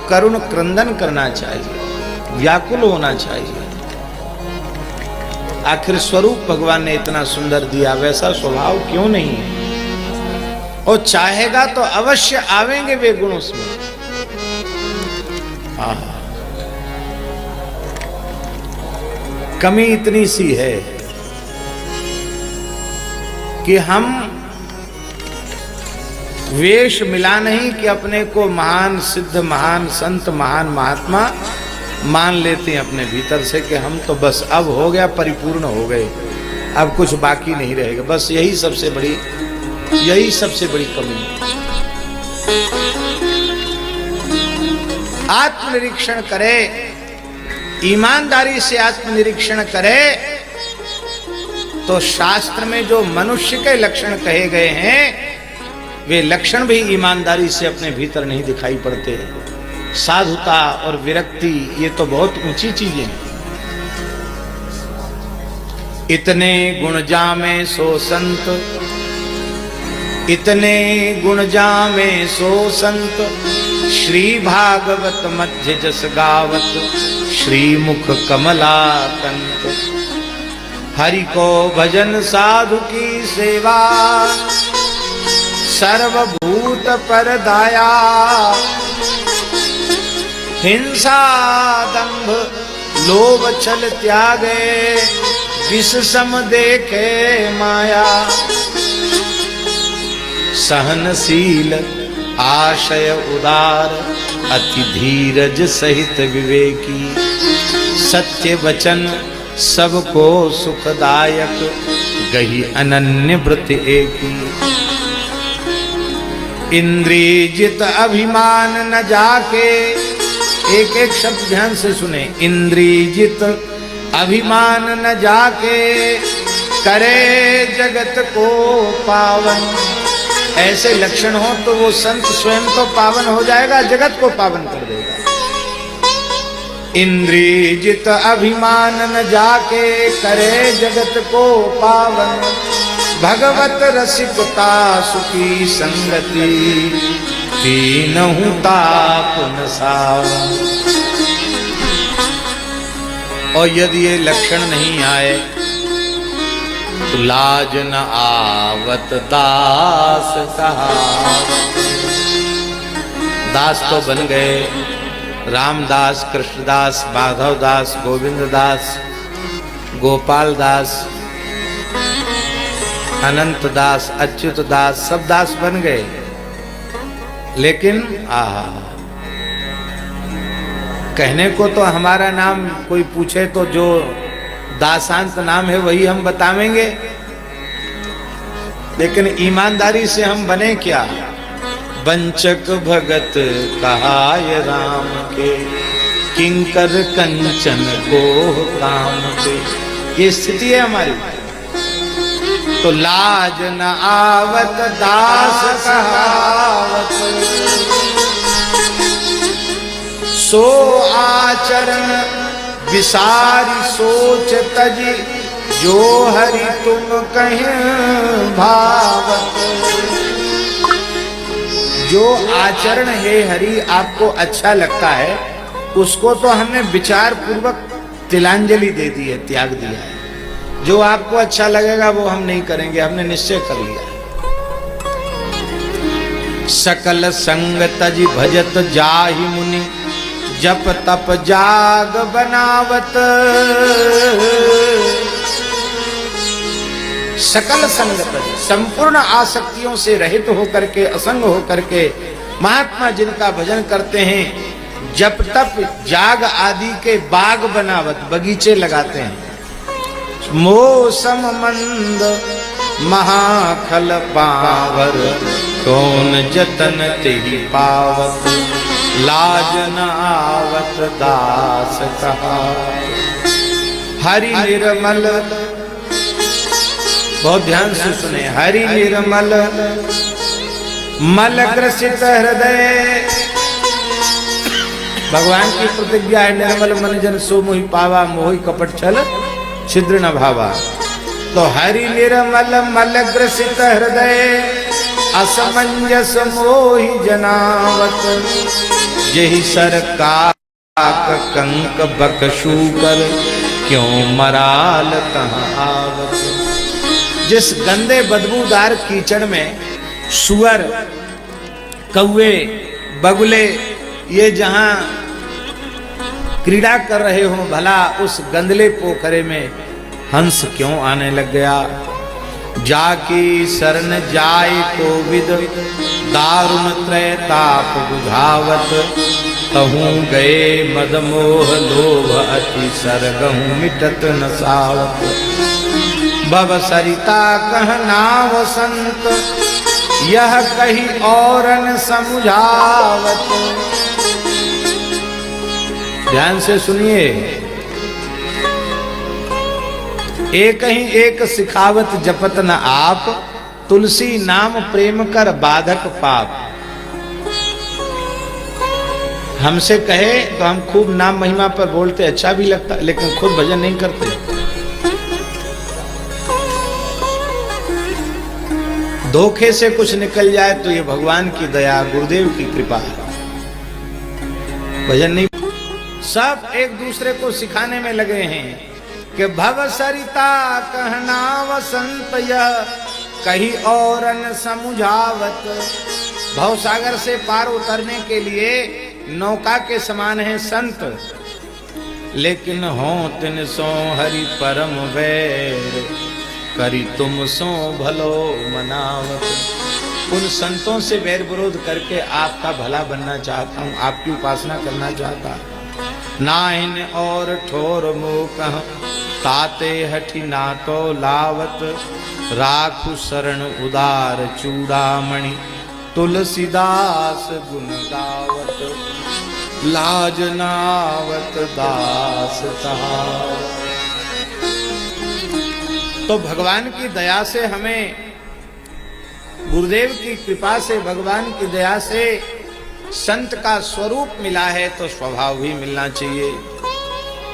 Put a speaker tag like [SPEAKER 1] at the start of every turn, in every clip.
[SPEAKER 1] करुण क्रंदन करना चाहिए, व्याकुल होना चाहिए। आखिर स्वरूप भगवान ने इतना सुंदर दिया, वैसा स्वभाव क्यों नहीं है? और चाहेगा तो अवश्य आवेंगे वे गुण उसमें। कमी इतनी सी है कि हम वेश मिला नहीं कि अपने को महान सिद्ध, महान संत, महान महात्मा मान लेते हैं अपने भीतर से कि हम तो बस अब हो गया, परिपूर्ण हो गए, अब कुछ बाकी नहीं रहेगा। बस यही सबसे बड़ी कमी है। आत्मनिरीक्षण करे, ईमानदारी से आत्मनिरीक्षण करे तो शास्त्र में जो मनुष्य के लक्षण कहे गए हैं वे लक्षण भी ईमानदारी से अपने भीतर नहीं दिखाई पड़ते। साधुता और विरक्ति ये तो बहुत ऊंची चीजें हैं। इतने गुण जामे सो संत, इतने गुण जामे सो संत, श्री भागवत मध्य जस गावत, श्री मुख कमला कंत। हरि को भजन साधु की सेवा, सर्वभूत पर दाया। हिंसा दंभ लोभ छल त्यागे, विष सम देखे माया। सहनशील आशय उदार, अति धीरज सहित विवेकी। सत्य वचन सबको सुखदायक, गही अनन्य व्रत एकी। इंद्रिय जित अभिमान न जाके, एक एक शब्द ध्यान से सुने। इंद्रिय जित अभिमान न जाके, करे जगत को पावन। ऐसे लक्षण हो तो वो संत स्वयं तो पावन हो जाएगा, जगत को पावन कर देगा। इंद्रिय जित अभिमान न जाके, करे जगत को पावन। भगवत रसिकता सुखी संगति, तीनहु ताप न सावन। और यदि ये लक्षण नहीं आए तो लाज न आवत दास कहावत। दास तो बन गए रामदास, कृष्णदास, माधवदास, गोविंददास, गोपाल दास, अनंत दास, अच्युत दास, सब दास बन गए। लेकिन कहने को तो हमारा नाम कोई पूछे तो जो दासांत नाम है वही हम बतावेंगे, लेकिन ईमानदारी से हम बने क्या? वंचक भगत कहाय राम के, किंकर कंचन को काम के। ये स्थिति है हमारी। तो लाज न आवत दास कहावत, सो आचरण विसारी सोच तजी। जो हरि तुम कहीं भावत। जो आचरण है हरि आपको अच्छा लगता है, उसको तो हमने विचार पूर्वक तिलांजलि दे दी है, त्याग दिया है। जो आपको अच्छा लगेगा वो हम नहीं करेंगे, हमने निश्चय कर लिया। सकल संग तजी भजत जाहि मुनि, जप तप जाग बनावत। सकल संग तजी, संपूर्ण आसक्तियों से रहित होकर के, असंग होकर के महात्मा जिनका भजन करते हैं, जप तप जाग आदि के बाग बनावत, बगीचे लगाते हैं। मौसम मंद महाखल पावर, कौन जतन तेहि पावत। लाज न आवत दास कहा। हरि निर्मल, बहुत ध्यान से सुने। हरि निर्मल मल ग्रसित हृदय। भगवान की प्रतिज्ञा है, निर्मल मन जन सो मोहि पावा, मोहि कपट छल छिद्र न भावा। तो हरि निर्मल मल ग्रसित हृदय, असमंजस मोहि जनावत। जेहि सर काक कंक बकशूकर, क्यों मराल तहाँ आवत। जिस गंदे बदबूदार कीचड़ में सुअर, कौवे, बगुले ये जहां क्रीड़ा कर रहे हो, भला उस गंदले पोखरे में हंस क्यों आने लग गया। जाकी शरण जाय कोविद, दारुण त्रय ताप बुझावत। तहूँ गए मद मोह लोभ अति, सरगहूँ मिटत न सावत। भव सरिता कह नाव संत, यह कही और न समुझावत। ध्यान से सुनिए, एक ही एक सिखावत जपत न आप, तुलसी नाम प्रेम कर बाधक पाप। हमसे कहे तो हम खूब नाम महिमा पर बोलते, अच्छा भी लगता, लेकिन खुद भजन नहीं करते। धोखे से कुछ निकल जाए तो ये भगवान की दया, गुरुदेव की कृपा है। भजन नहीं, सब एक दूसरे को सिखाने में लगे हैं कि भव सरिता कहना वसंत, यह कहीं और न समुझावत। भव सागर से पार उतरने के लिए नौका के समान है संत, लेकिन हो तिन सो हरि परम वैर, करी तुम सो भलो मनावत। उन संतों से वैर विरोध करके आपका भला बनना चाहता हूँ, आपकी उपासना करना चाहता हूँ। नाहिन और ठोर मुख ताते हठी ना तो लावत, राखु शरण उदार चूड़ामणि, तुलसीदास गुण गावत। लाज नावत दास तहावत। तो भगवान की दया से हमें, गुरुदेव की कृपा से, भगवान की दया से संत का स्वरूप मिला है, तो स्वभाव भी मिलना चाहिए।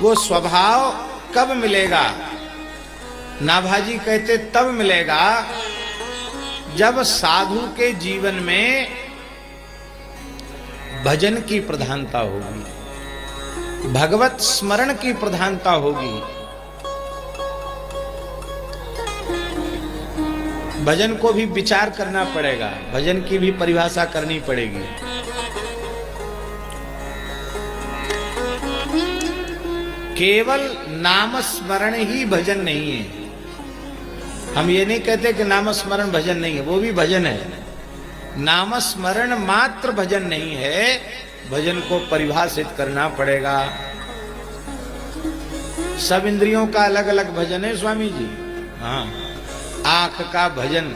[SPEAKER 1] वो स्वभाव कब मिलेगा? नाभाजी कहते तब मिलेगा जब साधु के जीवन में भजन की प्रधानता होगी, भगवत स्मरण की प्रधानता होगी। भजन को भी विचार करना पड़ेगा, भजन की भी परिभाषा करनी पड़ेगी। केवल नाम स्मरण ही भजन नहीं है। हम ये नहीं कहते कि नाम स्मरण भजन नहीं है, वो भी भजन है। नाम स्मरण मात्र भजन नहीं है, भजन को परिभाषित करना पड़ेगा। सब इंद्रियों का अलग अलग भजन है स्वामी जी। हाँ, आंख का भजन,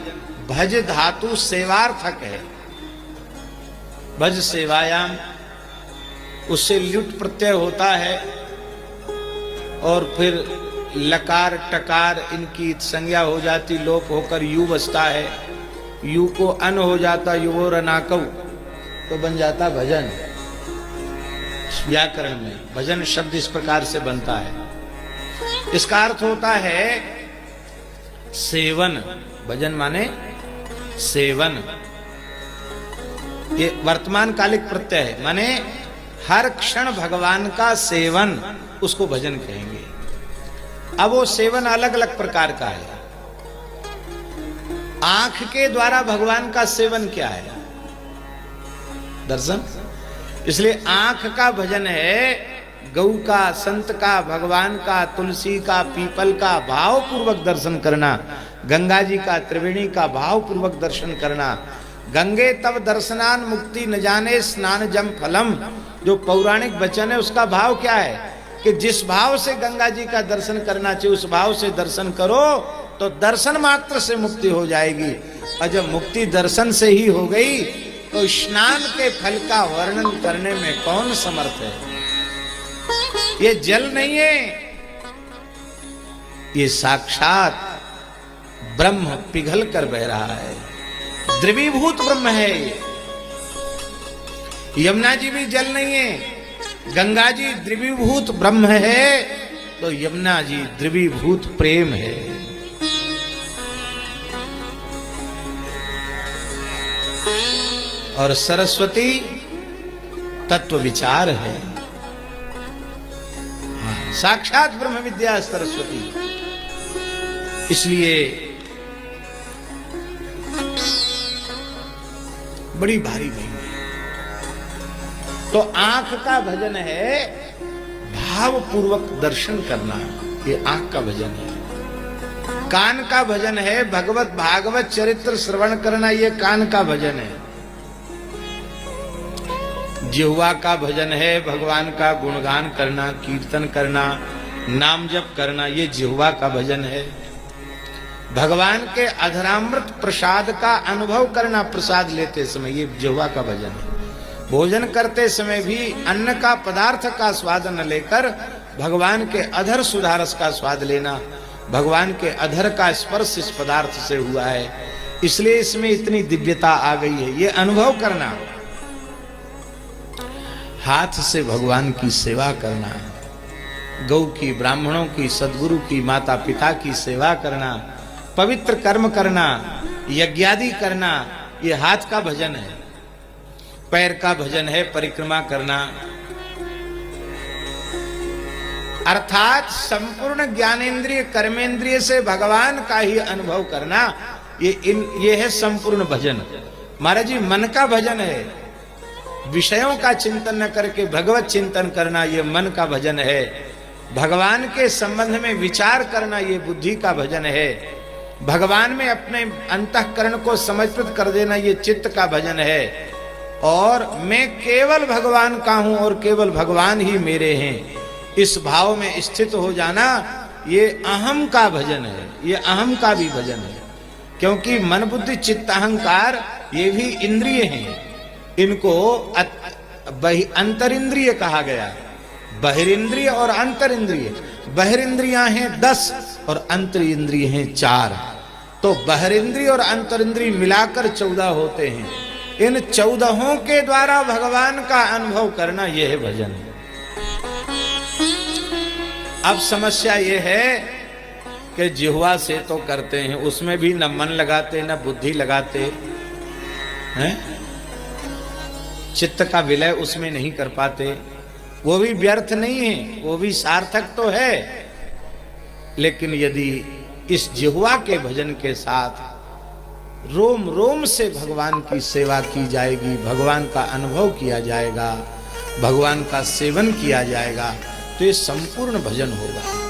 [SPEAKER 1] भज धातु सेवार्थक है। भज सेवायाम, उससे ल्युट प्रत्यय होता है और फिर लकार टकार इनकी संज्ञा हो जाती, लोप होकर यू बचता है। यू को अन हो जाता, युवो रनाकव, तो बन जाता भजन। व्याकरण में भजन शब्द इस प्रकार से बनता है। इसका अर्थ होता है सेवन। भजन माने सेवन। ये वर्तमान कालिक प्रत्यय है, माने हर क्षण भगवान का सेवन, उसको भजन कहेंगे। अब वो सेवन अलग अलग प्रकार का है। आंख के द्वारा भगवान का सेवन क्या है? दर्शन। इसलिए आंख का भजन है गौ का, संत का, भगवान का, तुलसी का, पीपल का भाव पूर्वक दर्शन करना, गंगा जी का, त्रिवेणी का भाव पूर्वक दर्शन करना। गंगे तब दर्शनान मुक्ति न जाने स्नान जम फलम, जो पौराणिक वचन है उसका भाव क्या है कि जिस भाव से गंगा जी का दर्शन करना चाहिए उस भाव से दर्शन करो तो दर्शन मात्र से मुक्ति हो जाएगी। और जब मुक्ति दर्शन से ही हो गई तो स्नान के फल का वर्णन करने में कौन समर्थ है? ये जल नहीं है, ये साक्षात ब्रह्म पिघल कर बह रहा है, द्रवीभूत ब्रह्म है। यमुना जी भी जल नहीं है, गंगा जी द्रवीभूत ब्रह्म है, तो यमुना जी द्रवीभूत प्रेम है। और सरस्वती तत्व विचार है। हाँ, साक्षात ब्रह्म विद्या सरस्वती। इसलिए बड़ी भारी नहीं है। तो आंख का भजन है भाव पूर्वक दर्शन करना, ये आंख का भजन है। कान का भजन है भगवत भागवत चरित्र श्रवण करना, ये कान का भजन है। जिह्वा का भजन है भगवान का गुणगान करना, कीर्तन करना, नाम जप करना, ये जिह्वा का भजन है। भगवान के अधरामृत प्रसाद का अनुभव करना प्रसाद लेते समय, ये जिह्वा का भजन है। भोजन करते समय भी अन्न का पदार्थ का स्वाद न लेकर भगवान के अधर सुधारस का स्वाद लेना, भगवान के अधर का स्पर्श इस पदार्थ से हुआ है, इसलिए इसमें इतनी दिव्यता आ गई है, ये अनुभव करना। हाथ से भगवान की सेवा करना, गौ की, ब्राह्मणों की, सद्गुरु की, माता पिता की सेवा करना, पवित्र कर्म करना, यज्ञादि करना, ये हाथ का भजन है। पैर का भजन है परिक्रमा करना, अर्थात संपूर्ण ज्ञानेन्द्रिय कर्मेंद्रिय से भगवान का ही अनुभव करना, ये है संपूर्ण भजन। महाराज जी, मन का भजन है, विषयों का चिंतन न करके भगवत चिंतन करना, ये मन का भजन है। भगवान के संबंध में विचार करना, ये बुद्धि का भजन है। भगवान में अपने अंतःकरण को समर्पित कर देना, ये चित्त का भजन है। और मैं केवल भगवान का हूं और केवल भगवान ही मेरे हैं, इस भाव में स्थित हो जाना, ये अहम का भजन है। ये अहम का भी भजन है, क्योंकि मन बुद्धि चित्त अहंकार ये भी इंद्रिय हैं। इनको अंतरिंद्रिय कहा गया, बहिरिंद्रिय और अंतरिंद्रिय। बहिरिंद्रियां हैं 10 और अंतरिंद्रिय हैं 4। तो बहिरिंद्रिय और अंतरिंद्रिय मिलाकर 14 होते हैं। इन 14 के द्वारा भगवान का अनुभव करना, यह है भजन। अब समस्या यह है कि जिह्वा से तो करते हैं, उसमें भी न मन लगाते न बुद्धि लगाते हैं, चित्त का विलय उसमें नहीं कर पाते। वो भी व्यर्थ नहीं है, वो भी सार्थक तो है। लेकिन यदि इस जिह्वा के भजन के साथ रोम रोम से भगवान की सेवा की जाएगी, भगवान का अनुभव किया जाएगा, भगवान का सेवन किया जाएगा, तो ये संपूर्ण भजन होगा।